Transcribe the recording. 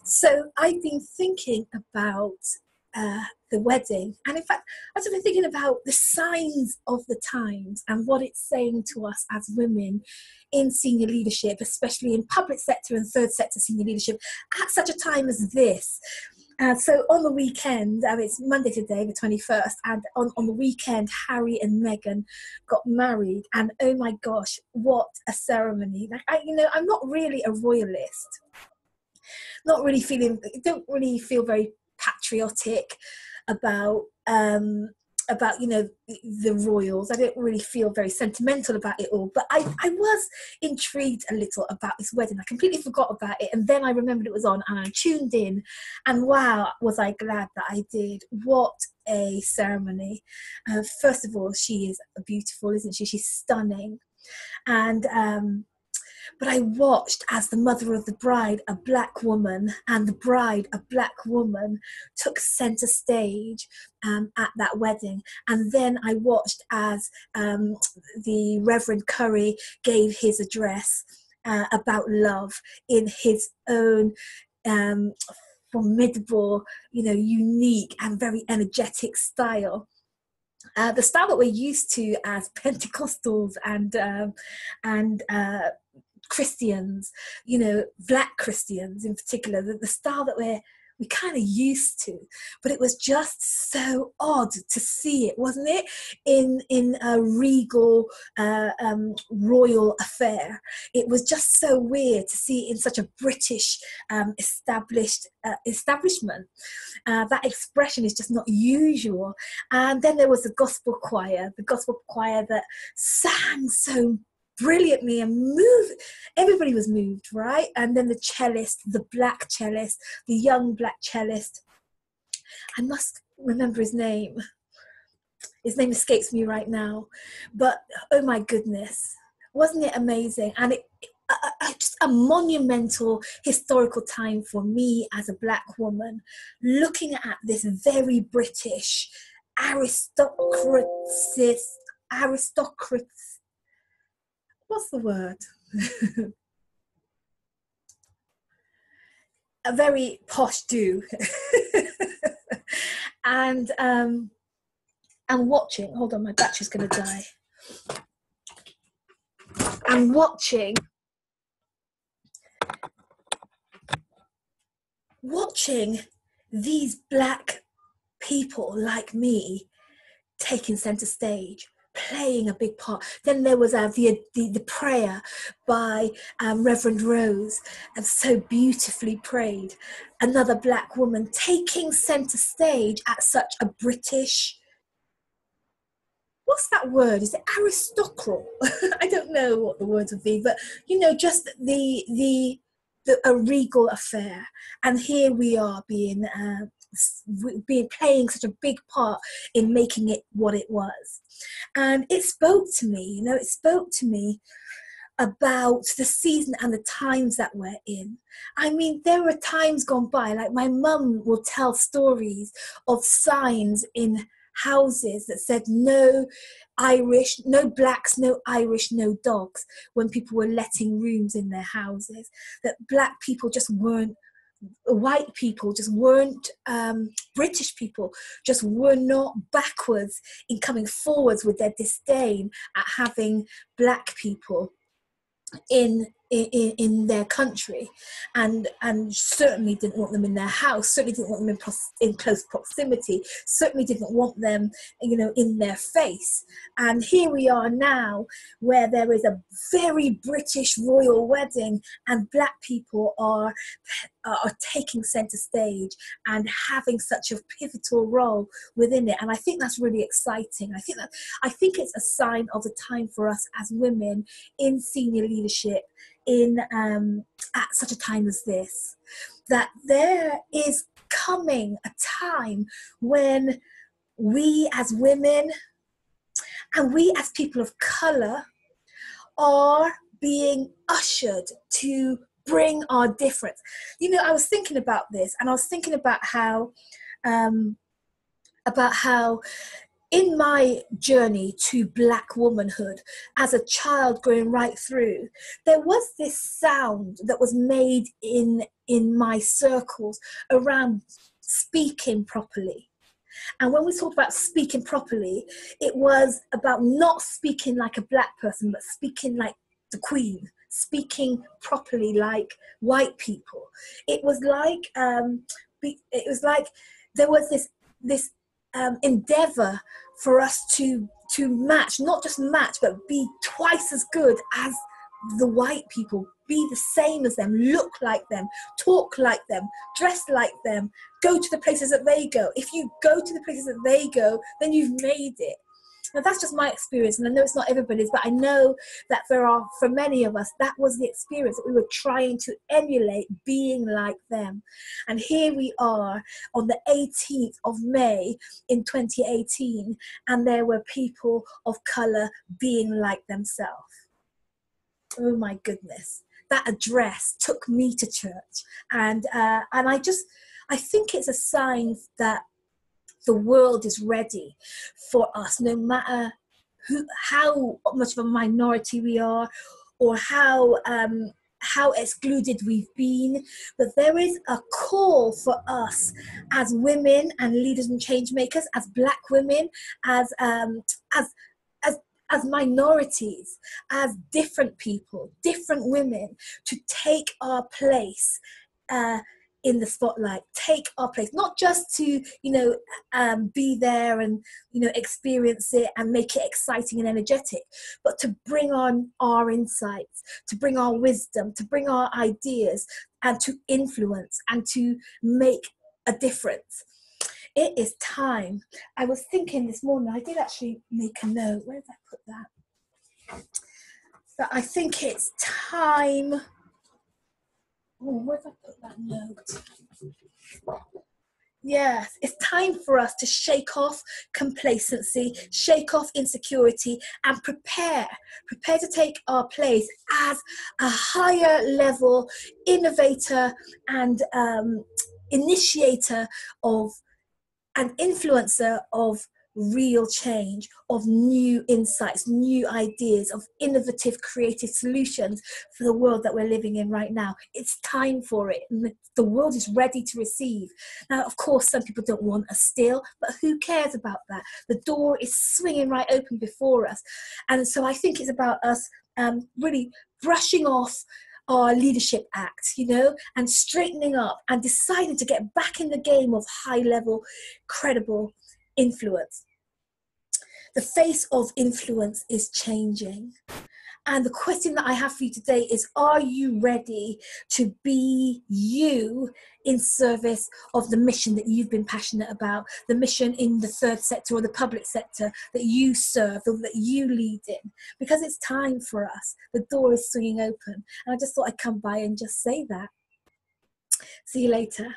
So I've been thinking about the wedding, and in fact, I've been thinking about the signs of the times and what it's saying to us as women in senior leadership, especially in public sector and third sector senior leadership, at such a time as this. So on the weekend, it's Monday today, the 21st, and on the weekend, Harry and Meghan got married, and oh my gosh, what a ceremony. Like, I'm not really a royalist, don't really feel very patriotic about the royals. I don't really feel very sentimental about it all, but I was intrigued a little about this wedding. I completely forgot about it, and then I remembered it was on, and I tuned in, and wow, was I glad that I did. What a ceremony. First of all, she is beautiful, isn't she? She's stunning. And but I watched as the mother of the bride, a black woman, and the bride, a black woman, took center stage at that wedding. And then I watched as the Reverend Curry gave his address about love in his own formidable, unique and very energetic style. The style that we're used to as Pentecostals and Christians, black Christians in particular, the style that we kind of used to, but it was just so odd to see it, wasn't it, in a regal royal affair. It was just so weird to see it in such a British establishment. That expression is just not usual. And then there was the gospel choir that sang so brilliantly and moved. Everybody was moved, right? And then the cellist, the black cellist, the young black cellist. I must remember his name. His name escapes me right now. But oh my goodness, wasn't it amazing? And it just a monumental historical time for me as a black woman, looking at this very British aristocracy. What's the word? A very posh do. and watching, hold on, my battery's going to die. And watching these black people like me taking center stage, playing a big part. Then there was the prayer by Reverend Rose, and so beautifully prayed. Another black woman taking center stage at such a British, what's that word? Is it aristocrat? I don't know what the words would be, but just a regal affair. And here we are being playing such a big part in making it what it was. And it spoke to me, about the season and the times that we're in. I mean, there were times gone by, like my mum will tell stories of signs in houses that said no Irish, no blacks, no Irish, no dogs, when people were letting rooms in their houses, that black people just weren't, white people just weren't, British people just were not backwards in coming forwards with their disdain at having black people in their country, and certainly didn't want them in their house, certainly didn't want them in close proximity, certainly didn't want them in their face. And here we are now, where there is a very British royal wedding, and black people are taking center stage and having such a pivotal role within it. And I think that's really exciting. I think it's a sign of the time for us as women in senior leadership at such a time as this, that there is coming a time when we as women and we as people of color are being ushered to bring our difference. I was thinking about this, and I was thinking about how in my journey to Black womanhood, as a child growing right through, there was this sound that was made in my circles around speaking properly. And when we talked about speaking properly, it was about not speaking like a Black person, but speaking like the Queen, speaking properly like white people. It was like there was this endeavor for us to match, not just match, but be twice as good as the white people, be the same as them, look like them, talk like them, dress like them, go to the places that they go. If you go to the places that they go, then you've made it. Now that's just my experience, and I know it's not everybody's, but I know that for many of us, that was the experience, that we were trying to emulate being like them. And here we are on the 18th of May in 2018, and there were people of colour being like themselves. Oh my goodness, that address took me to church, and I think it's a sign that the world is ready for us, no matter how much of a minority we are, or how excluded we've been. But there is a call for us as women and leaders and change makers, as Black women, as minorities, as different people, different women, to take our place in the spotlight, take our place, not just to, be there and, experience it and make it exciting and energetic, but to bring on our insights, to bring our wisdom, to bring our ideas, and to influence and to make a difference. It is time. I was thinking this morning, I did actually make a note. Where did I put that? But I think it's time. Oh, where did I put that note? Yes, it's time for us to shake off complacency, shake off insecurity, and prepare to take our place as a higher level innovator and initiator of an influencer of real change, of new insights, new ideas, of innovative, creative solutions for the world that we're living in right now. It's time for it. The world is ready to receive. Now, of course, some people don't want us still, but who cares about that? The door is swinging right open before us. And so I think it's about us really brushing off our leadership act, and straightening up and deciding to get back in the game of high-level, credible influence. The face of influence is changing. And the question that I have for you today is, are you ready to be you in service of the mission that you've been passionate about, the mission in the third sector or the public sector that you serve or that you lead in? Because it's time for us. The door is swinging open. And I just thought I'd come by and just say that. See you later.